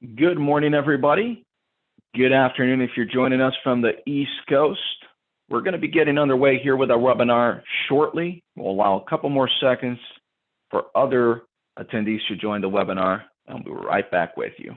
Good morning, everybody. Good afternoon if you're joining us from the East Coast. We're going to be getting underway here with our webinar shortly. We'll allow a couple more seconds for other attendees to join the webinar, and we'll be right back with you.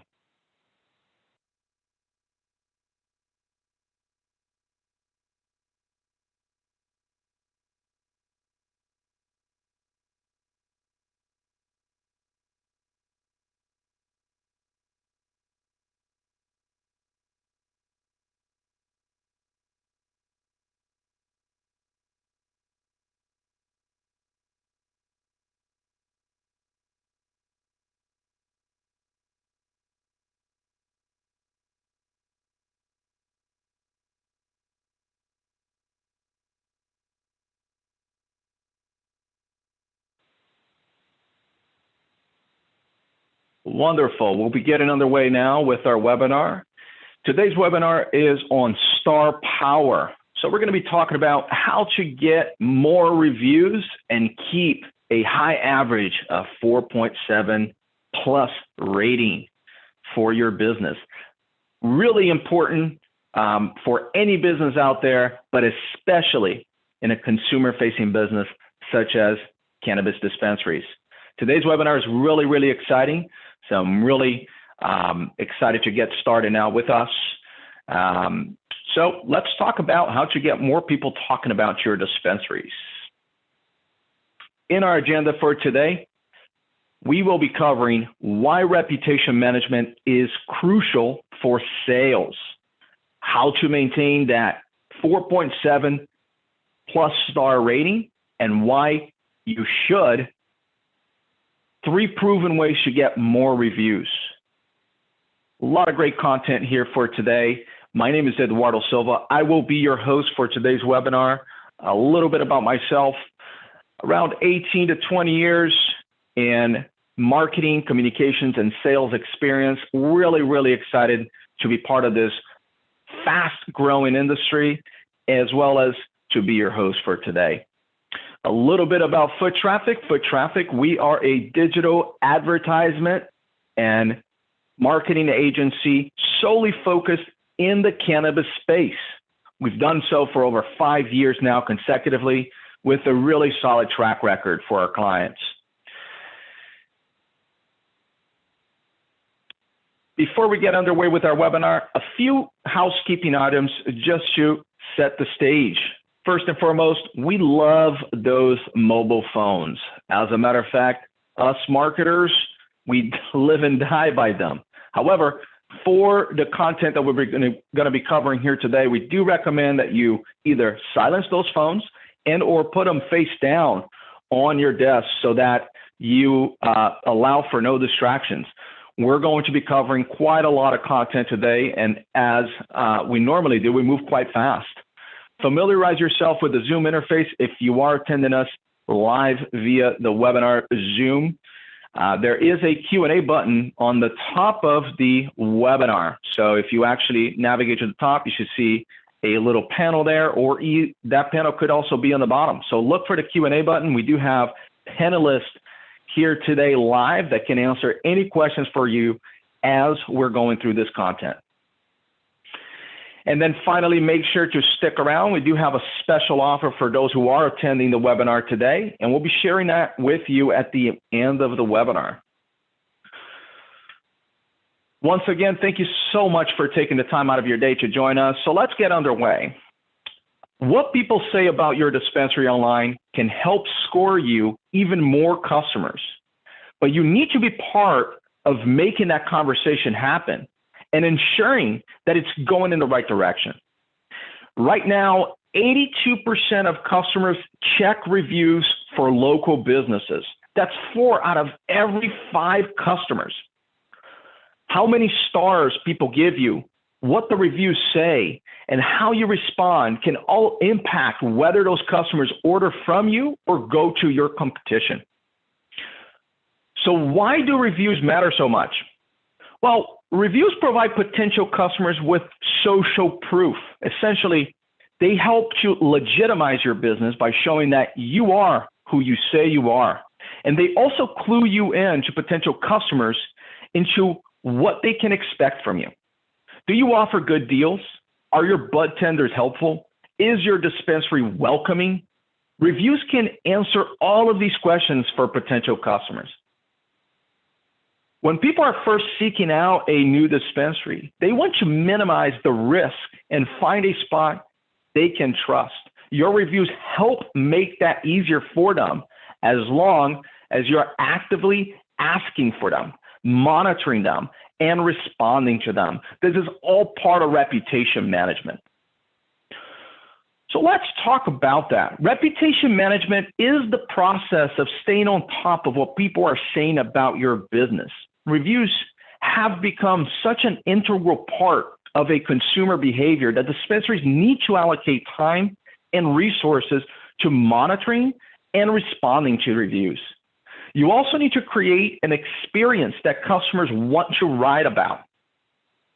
Wonderful. We'll be getting underway now with our webinar. Today's webinar is on star power. So we're going to be talking about how to get more reviews and keep a high average of 4.7 plus rating for your business. Really important for any business out there, but especially in a consumer-facing business such as cannabis dispensaries. Today's webinar is really, really exciting. So I'm really excited to get started now with us. So let's talk about how to get more people talking about your dispensaries. In our agenda for today, we will be covering why reputation management is crucial for sales, how to maintain that 4.7 plus star rating, and why you should. 3 proven ways to get more reviews. A lot of great content here for today. My name is Eduardo Silva. I will be your host for today's webinar. A little bit about myself, around 18 to 20 years in marketing, communications, and sales experience. Really, really excited to be part of this fast-growing industry, as well as to be your host for today. A little bit about Foot Traffic. Foot Traffic, we are a digital advertisement and marketing agency solely focused in the cannabis space. We've done so for over 5 years now consecutively with a really solid track record for our clients. Before we get underway with our webinar, a few housekeeping items just to set the stage. First and foremost, we love those mobile phones. As a matter of fact, us marketers, we live and die by them. However, for the content that we're going to be covering here today, we do recommend that you either silence those phones and or put them face down on your desk so that you allow for no distractions. We're going to be covering quite a lot of content today, and as we normally do, we move quite fast. Familiarize yourself with the Zoom interface if you are attending us live via the webinar Zoom. There is a Q&A button on the top of the webinar. So if you actually navigate to the top, you should see a little panel there, or that panel could also be on the bottom. So look for the Q&A button. We do have panelists here today live that can answer any questions for you as we're going through this content. And then finally, make sure to stick around. We do have a special offer for those who are attending the webinar today, and we'll be sharing that with you at the end of the webinar. Once again, thank you so much for taking the time out of your day to join us. So let's get underway. What people say about your dispensary online can help score you even more customers, but you need to be part of making that conversation happen and ensuring that it's going in the right direction. Right now, 82% of customers check reviews for local businesses. That's 4 out of every 5 customers. How many stars people give you, what the reviews say, and how you respond can all impact whether those customers order from you or go to your competition. So why do reviews matter so much? Well, reviews provide potential customers with social proof. Essentially, they help to legitimize your business by showing that you are who you say you are. And they also clue you in to potential customers into what they can expect from you. Do you offer good deals? Are your bud tenders helpful? Is your dispensary welcoming? Reviews can answer all of these questions for potential customers. When people are first seeking out a new dispensary, they want to minimize the risk and find a spot they can trust. Your reviews help make that easier for them as long as you're actively asking for them, monitoring them, and responding to them. This is all part of reputation management. So let's talk about that. Reputation management is the process of staying on top of what people are saying about your business. Reviews have become such an integral part of a consumer behavior that dispensaries need to allocate time and resources to monitoring and responding to reviews. You also need to create an experience that customers want to write about.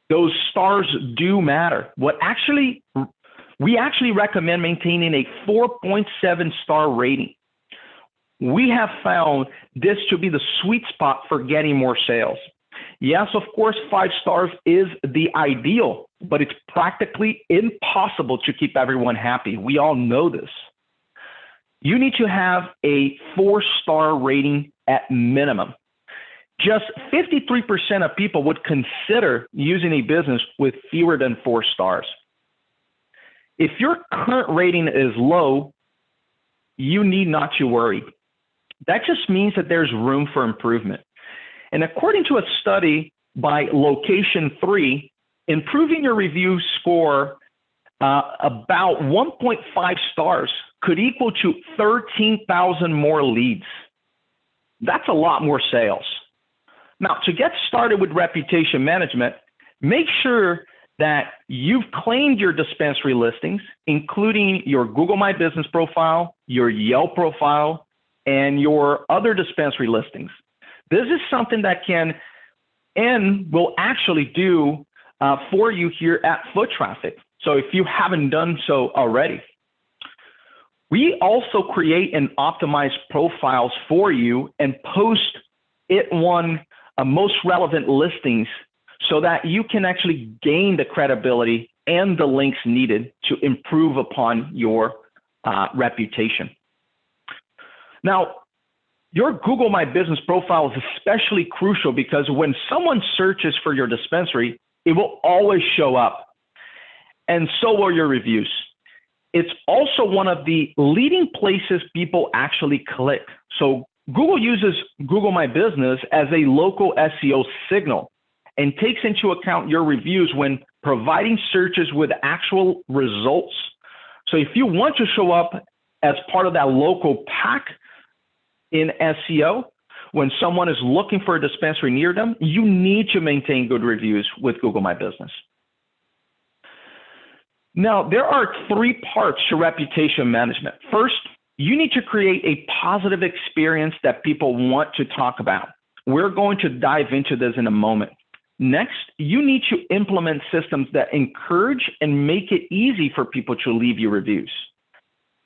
Those stars do matter. We actually recommend maintaining a 4.7 star rating. We have found this to be the sweet spot for getting more sales. Yes, of course, 5 stars is the ideal, but it's practically impossible to keep everyone happy. We all know this. You need to have a 4-star rating at minimum. Just 53% of people would consider using a business with fewer than 4 stars. If your current rating is low, you need not to worry. That just means that there's room for improvement. And according to a study by Location 3, improving your review score about 1.5 stars could equal to 13,000 more leads. That's a lot more sales. Now, to get started with reputation management, make sure that you've claimed your dispensary listings, including your Google My Business profile, your Yelp profile, and your other dispensary listings. This is something that can and will actually do for you here at Foot Traffic. So if you haven't done so already. We also create and optimize profiles for you and post it on most relevant listings so that you can actually gain the credibility and the links needed to improve upon your reputation. Now, your Google My Business profile is especially crucial because when someone searches for your dispensary, it will always show up, and so will your reviews. It's also one of the leading places people actually click. So Google uses Google My Business as a local SEO signal and takes into account your reviews when providing searches with actual results. So if you want to show up as part of that local pack in SEO, when someone is looking for a dispensary near them, you need to maintain good reviews with Google My Business. Now, there are 3 parts to reputation management. First, you need to create a positive experience that people want to talk about. We're going to dive into this in a moment. Next, you need to implement systems that encourage and make it easy for people to leave you reviews.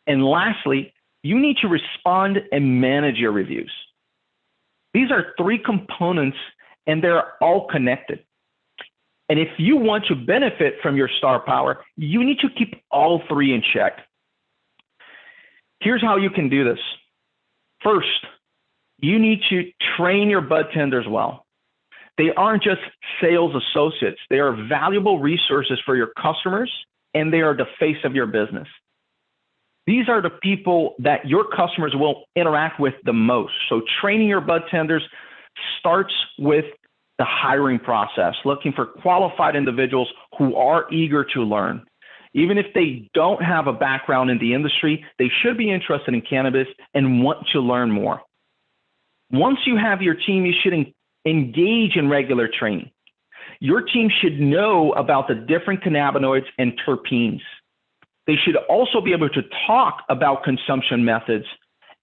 And lastly, you need to respond and manage your reviews. These are 3 components, and they're all connected. And if you want to benefit from your star power, you need to keep all 3 in check. Here's how you can do this. First, you need to train your bud tenders well. They aren't just sales associates. They are valuable resources for your customers, and they are the face of your business. These are the people that your customers will interact with the most. So training your bud tenders starts with the hiring process, looking for qualified individuals who are eager to learn. Even if they don't have a background in the industry, they should be interested in cannabis and want to learn more. Once you have your team, you should engage in regular training. Your team should know about the different cannabinoids and terpenes. They should also be able to talk about consumption methods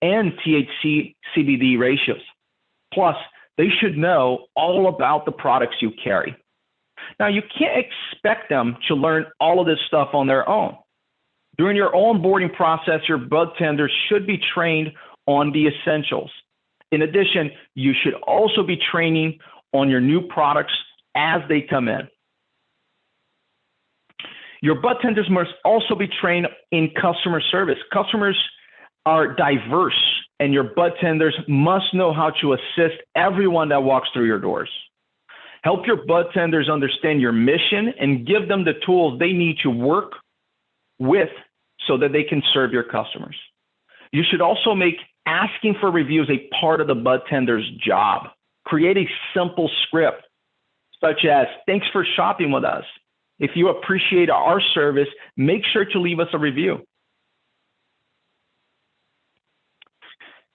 and THC CBD ratios. Plus, they should know all about the products you carry. Now, you can't expect them to learn all of this stuff on their own. During your onboarding process, your bud tenders should be trained on the essentials. In addition, you should also be training on your new products as they come in. Your budtenders must also be trained in customer service. Customers are diverse, and your budtenders must know how to assist everyone that walks through your doors. Help your budtenders understand your mission and give them the tools they need to work with so that they can serve your customers. You should also make asking for reviews a part of the budtender's job. Create a simple script, such as, "Thanks for shopping with us. If you appreciate our service, make sure to leave us a review."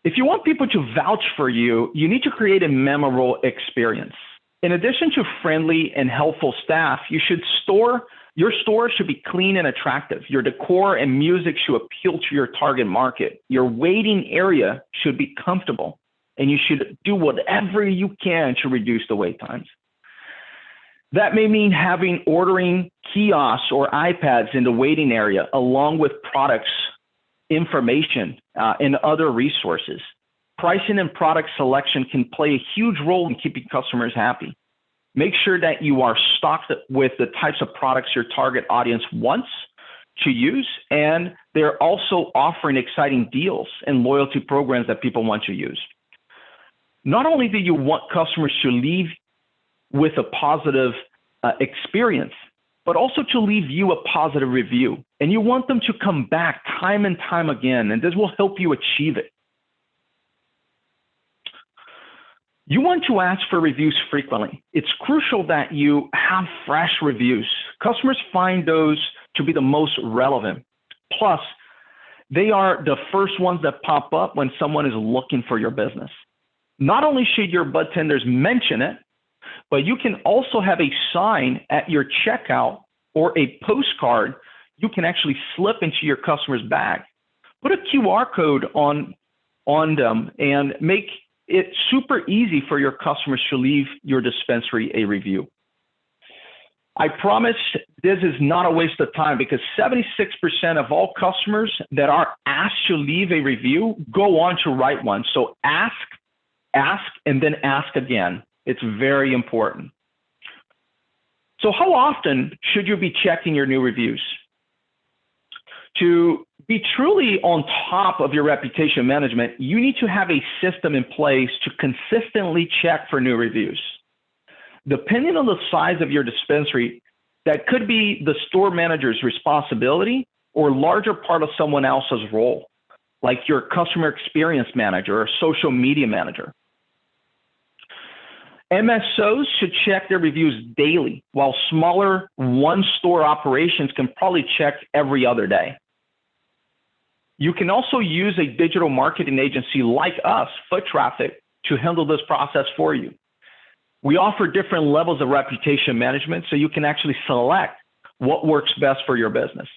If you want people to vouch for you, you need to create a memorable experience. In addition to friendly and helpful staff, your store should be clean and attractive. Your decor and music should appeal to your target market. Your waiting area should be comfortable, and you should do whatever you can to reduce the wait times. That may mean having ordering kiosks or iPads in the waiting area, along with products, information, and other resources. Pricing and product selection can play a huge role in keeping customers happy. Make sure that you are stocked with the types of products your target audience wants to use, and they're also offering exciting deals and loyalty programs that people want to use. Not only do you want customers to leave with a positive experience, but also to leave you a positive review. And you want them to come back time and time again, and this will help you achieve it. You want to ask for reviews frequently. It's crucial that you have fresh reviews. Customers find those to be the most relevant. Plus, they are the first ones that pop up when someone is looking for your business. Not only should your budtenders mention it, but you can also have a sign at your checkout or a postcard you can actually slip into your customer's bag. Put a QR code on them and make it super easy for your customers to leave your dispensary a review. I promise this is not a waste of time, because 76% of all customers that are asked to leave a review go on to write one. So ask, and then ask again. It's very important. So how often should you be checking your new reviews? To be truly on top of your reputation management, you need to have a system in place to consistently check for new reviews. Depending on the size of your dispensary, that could be the store manager's responsibility or larger part of someone else's role, like your customer experience manager or social media manager. MSOs should check their reviews daily, while smaller one-store operations can probably check every other day. You can also use a digital marketing agency like us, Foot Traffic, to handle this process for you. We offer different levels of reputation management, so you can actually select what works best for your business.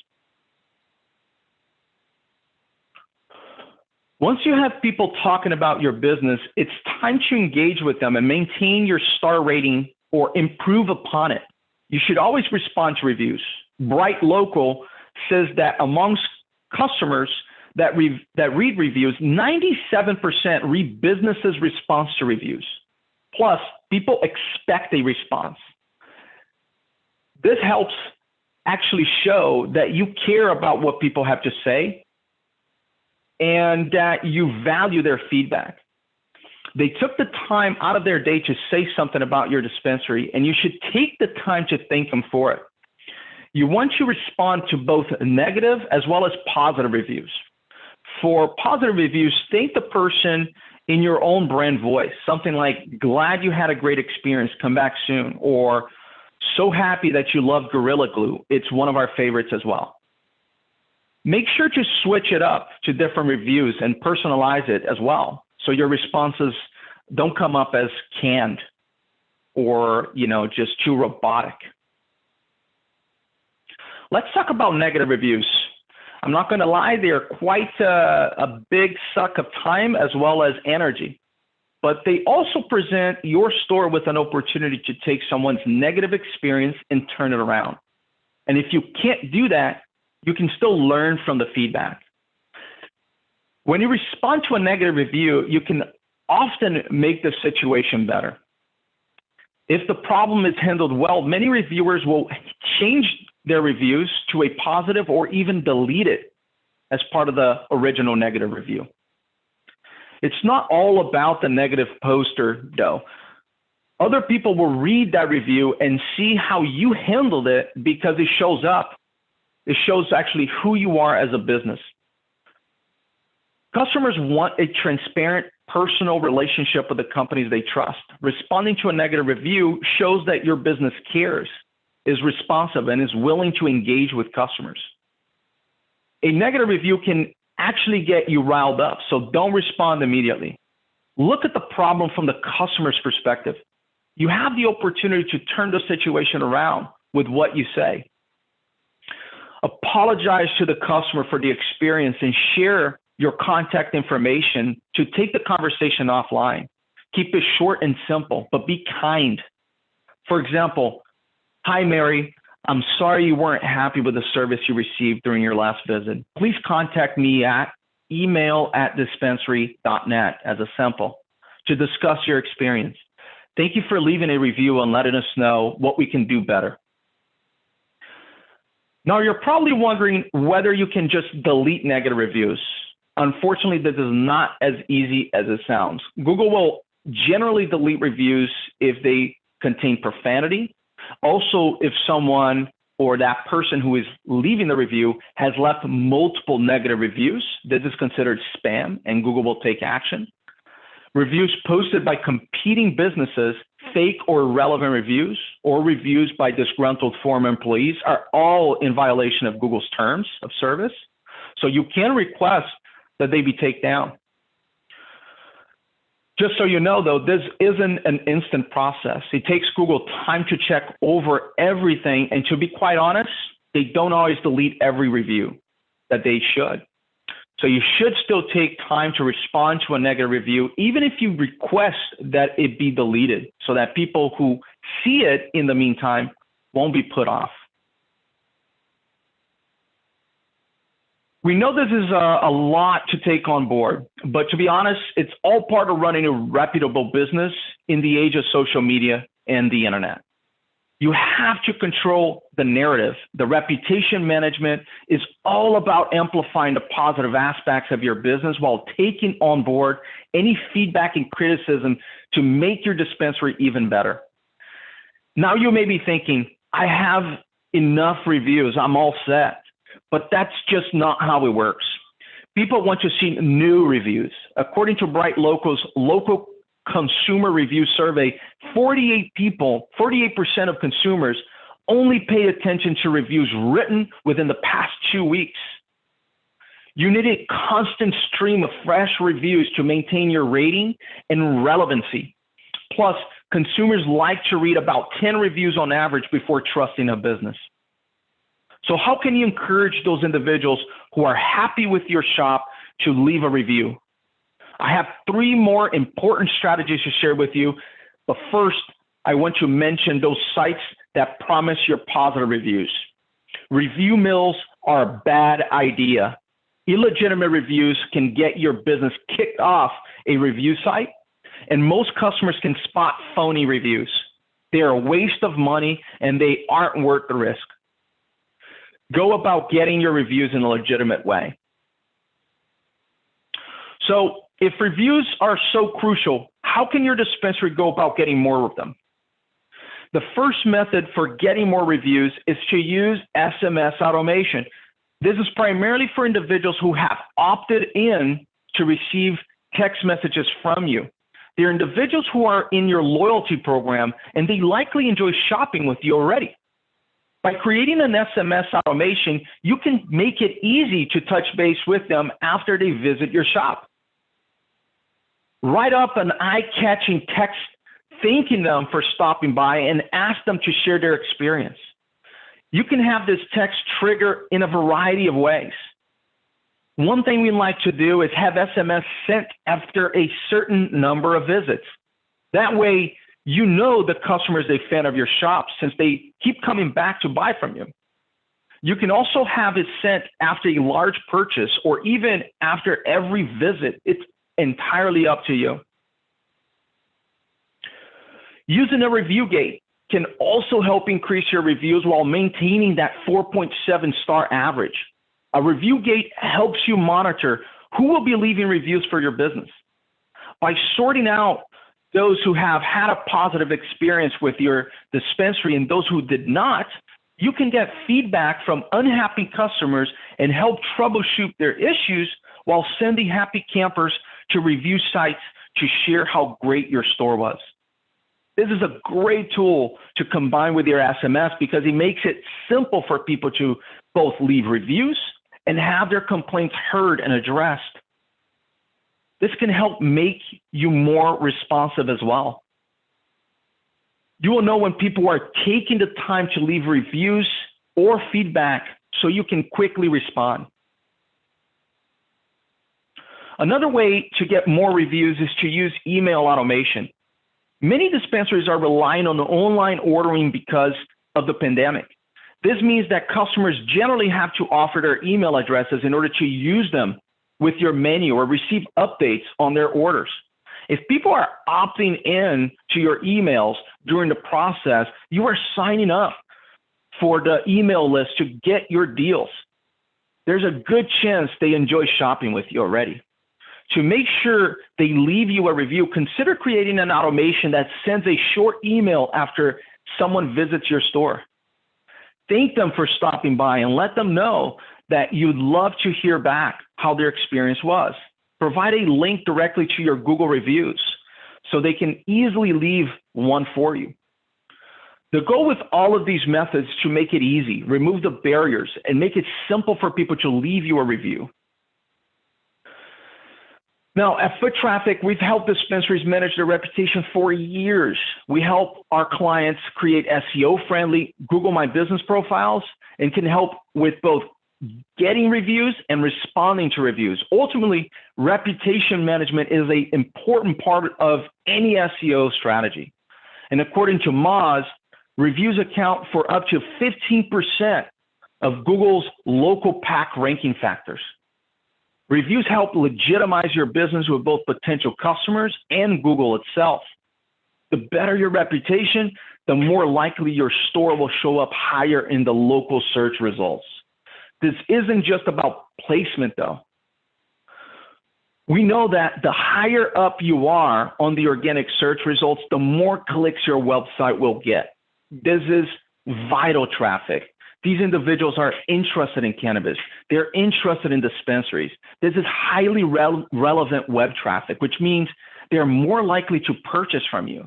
Once you have people talking about your business, it's time to engage with them and maintain your star rating or improve upon it. You should always respond to reviews. BrightLocal says that amongst customers that read reviews, 97% read businesses' response to reviews. Plus, people expect a response. This helps actually show that you care about what people have to say and that you value their feedback. They took the time out of their day to say something about your dispensary, and you should take the time to thank them for it. You want to respond to both negative as well as positive reviews. For positive reviews, thank the person in your own brand voice, something like, "Glad you had a great experience, come back soon," or "So happy that you love Gorilla Glue, it's one of our favorites as well." Make sure to switch it up to different reviews and personalize it as well, so your responses don't come up as canned or just too robotic. Let's talk about negative reviews. I'm not going to lie, they are quite a big suck of time as well as energy, but they also present your store with an opportunity to take someone's negative experience and turn it around. And if you can't do that, you can still learn from the feedback. When you respond to a negative review, you can often make the situation better. If the problem is handled well, many reviewers will change their reviews to a positive or even delete it as part of the original negative review. It's not all about the negative poster, though. Other people will read that review and see how you handled it because it shows up. It shows actually who you are as a business. Customers want a transparent, personal relationship with the companies they trust. Responding to a negative review shows that your business cares, is responsive, and is willing to engage with customers. A negative review can actually get you riled up, so don't respond immediately. Look at the problem from the customer's perspective. You have the opportunity to turn the situation around with what you say. Apologize to the customer for the experience and share your contact information to take the conversation offline. Keep it short and simple, but be kind. For example, "Hi, Mary. I'm sorry you weren't happy with the service you received during your last visit. Please contact me at email@dispensary.net" as a sample to discuss your experience. Thank you for leaving a review and letting us know what we can do better. Now, you're probably wondering whether you can just delete negative reviews. Unfortunately, this is not as easy as it sounds. Google will generally delete reviews if they contain profanity. Also, if someone or that person who is leaving the review has left multiple negative reviews, this is considered spam and Google will take action. Reviews posted by competing businesses, fake or irrelevant reviews, or reviews by disgruntled former employees are all in violation of Google's terms of service. So you can request that they be taken down. Just so you know, though, this isn't an instant process. It takes Google time to check over everything. And to be quite honest, they don't always delete every review that they should. So you should still take time to respond to a negative review, even if you request that it be deleted, so that people who see it in the meantime won't be put off. We know this is a lot to take on board, but to be honest, it's all part of running a reputable business in the age of social media and the internet. You have to control the narrative. The reputation management is all about amplifying the positive aspects of your business while taking on board any feedback and criticism to make your dispensary even better. Now you may be thinking, I have enough reviews, I'm all set. But that's just not how it works. People want to see new reviews. According to BrightLocal's local consumer review survey, 48% of consumers only pay attention to reviews written within the past 2 weeks. You need a constant stream of fresh reviews to maintain your rating and relevancy. Plus, consumers like to read about 10 reviews on average before trusting a business. So how can you encourage those individuals who are happy with your shop to leave a review? I have 3 more important strategies to share with you. But first, I want to mention those sites that promise your positive reviews. Review mills are a bad idea. Illegitimate reviews can get your business kicked off a review site, and most customers can spot phony reviews. They are a waste of money and they aren't worth the risk. Go about getting your reviews in a legitimate way. So if reviews are so crucial, how can your dispensary go about getting more of them? The first method for getting more reviews is to use SMS Automation. This is primarily for individuals who have opted in to receive text messages from you. They're individuals who are in your loyalty program, and they likely enjoy shopping with you already. By creating an SMS automation, you can make it easy to touch base with them after they visit your shop. Write up an eye-catching text thanking them for stopping by and ask them to share their experience. You can have this text trigger in a variety of ways. One thing we like to do is have SMS sent after a certain number of visits. That way, you know the customer is a fan of your shop since they keep coming back to buy from you. You can also have it sent after a large purchase or even after every visit. It's entirely up to you. Using a review gate can also help increase your reviews while maintaining that 4.7 star average. A review gate helps you monitor who will be leaving reviews for your business. By sorting out those who have had a positive experience with your dispensary and those who did not, you can get feedback from unhappy customers and help troubleshoot their issues while sending happy campers to review sites to share how great your store was. This is a great tool to combine with your SMS because it makes it simple for people to both leave reviews and have their complaints heard and addressed. This can help make you more responsive as well. You will know when people are taking the time to leave reviews or feedback so you can quickly respond. Another way to get more reviews is to use email automation. Many dispensaries are relying on online ordering because of the pandemic. This means that customers generally have to offer their email addresses in order to use them with your menu or receive updates on their orders. If people are opting in to your emails during the process, you are signing up for the email list to get your deals. There's a good chance they enjoy shopping with you already. To make sure they leave you a review, consider creating an automation that sends a short email after someone visits your store. Thank them for stopping by and let them know that you'd love to hear back how their experience was. Provide a link directly to your Google reviews so they can easily leave one for you. The goal with all of these methods is to make it easy, remove the barriers, and make it simple for people to leave you a review. Now, at Foot Traffic, we've helped dispensaries manage their reputation for years. We help our clients create SEO-friendly Google My Business profiles and can help with both getting reviews and responding to reviews. Ultimately, reputation management is an important part of any SEO strategy. And according to Moz, reviews account for up to 15% of Google's local pack ranking factors. Reviews help legitimize your business with both potential customers and Google itself. The better your reputation, the more likely your store will show up higher in the local search results. This isn't just about placement, though. We know that the higher up you are on the organic search results, the more clicks your website will get. This is vital traffic. These individuals are interested in cannabis. They're interested in dispensaries. This is highly relevant web traffic, which means they're more likely to purchase from you.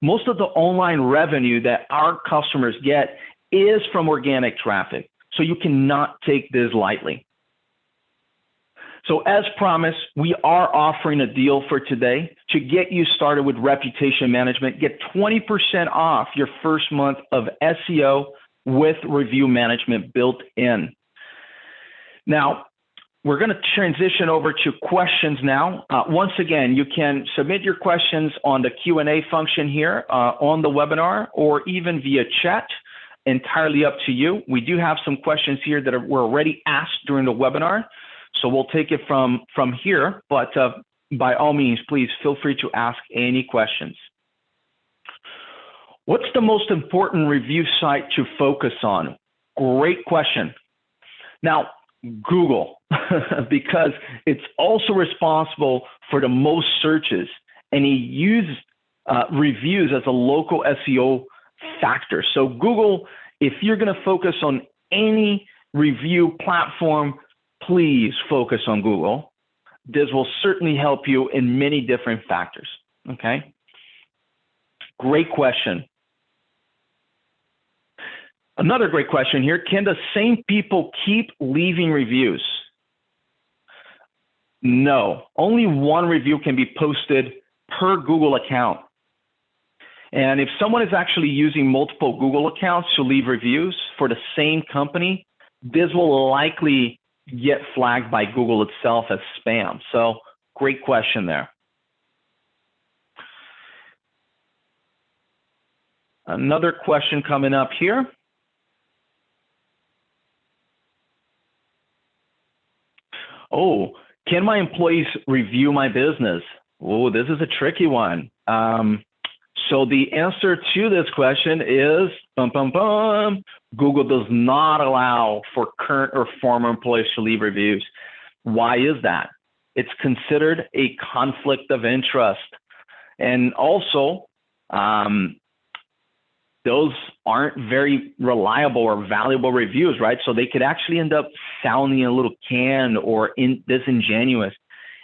Most of the online revenue that our customers get is from organic traffic, so you cannot take this lightly. So as promised, we are offering a deal for today to get you started with reputation management. Get 20% off your first month of SEO with review management built in. Now, we're going to transition over to questions now. Once again, you can submit your questions on the Q&A function here on the webinar or even via chat, entirely up to you. We do have some questions here that were already asked during the webinar, so we'll take it from here, but by all means, please feel free to ask any questions. What's the most important review site to focus on? Great question. Now, Google, because it's also responsible for the most searches, and it uses reviews as a local SEO factor. So Google, if you're going to focus on any review platform, please focus on Google. This will certainly help you in many different factors, okay? Great question. Another great question here. Can the same people keep leaving reviews? No, only one review can be posted per Google account. And if someone is actually using multiple Google accounts to leave reviews for the same company, this will likely get flagged by Google itself as spam. So great question there. Another question coming up here. Oh, can my employees review my business? Oh, this is a tricky one. So the answer to this question is, Google does not allow for current or former employees to leave reviews. Why is that? It's considered a conflict of interest. And also, those aren't very reliable or valuable reviews, right? So they could actually end up sounding a little canned or disingenuous.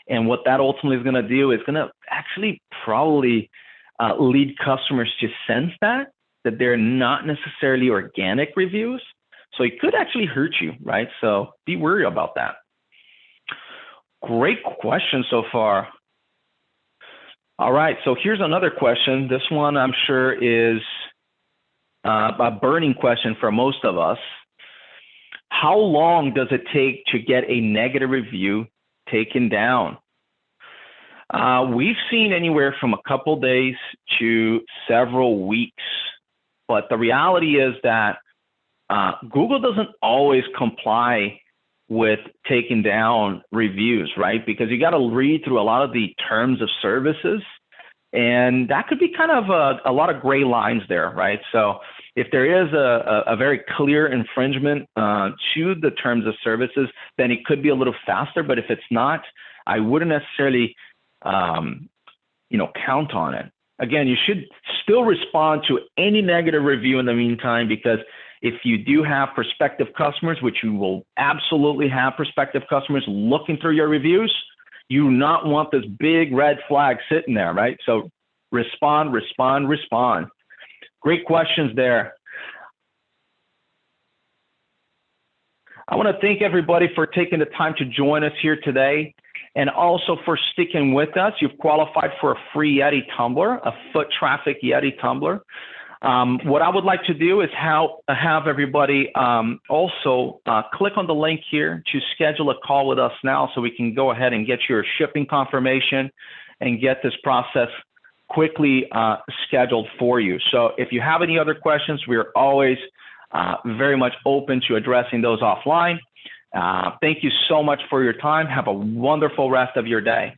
And what that ultimately is going to do is going to actually probably lead customers to sense that they're not necessarily organic reviews. So it could actually hurt you, right? So be wary about that. Great question so far. All right, so here's another question. This one I'm sure is a burning question for most of us. How long does it take to get a negative review taken down? We've seen anywhere from a couple days to several weeks, but the reality is that Google doesn't always comply with taking down reviews, right? Because you got to read through a lot of the terms of services, and that could be kind of a lot of gray lines there, right? So if there is a very clear infringement to the terms of services, then it could be a little faster. But if it's not, I wouldn't necessarily, count on it. Again, you should still respond to any negative review in the meantime, because if you do have prospective customers, which you will absolutely have prospective customers looking through your reviews, you do not want this big red flag sitting there, right? So respond, respond, respond. Great questions there. I want to thank everybody for taking the time to join us here today, and also for sticking with us. You've qualified for a free Yeti tumbler, a foot traffic Yeti tumbler. What I would like to do is have everybody also click on the link here to schedule a call with us now, so we can go ahead and get your shipping confirmation and get this process quickly scheduled for you. So if you have any other questions, we are always very much open to addressing those offline. Thank you so much for your time. Have a wonderful rest of your day.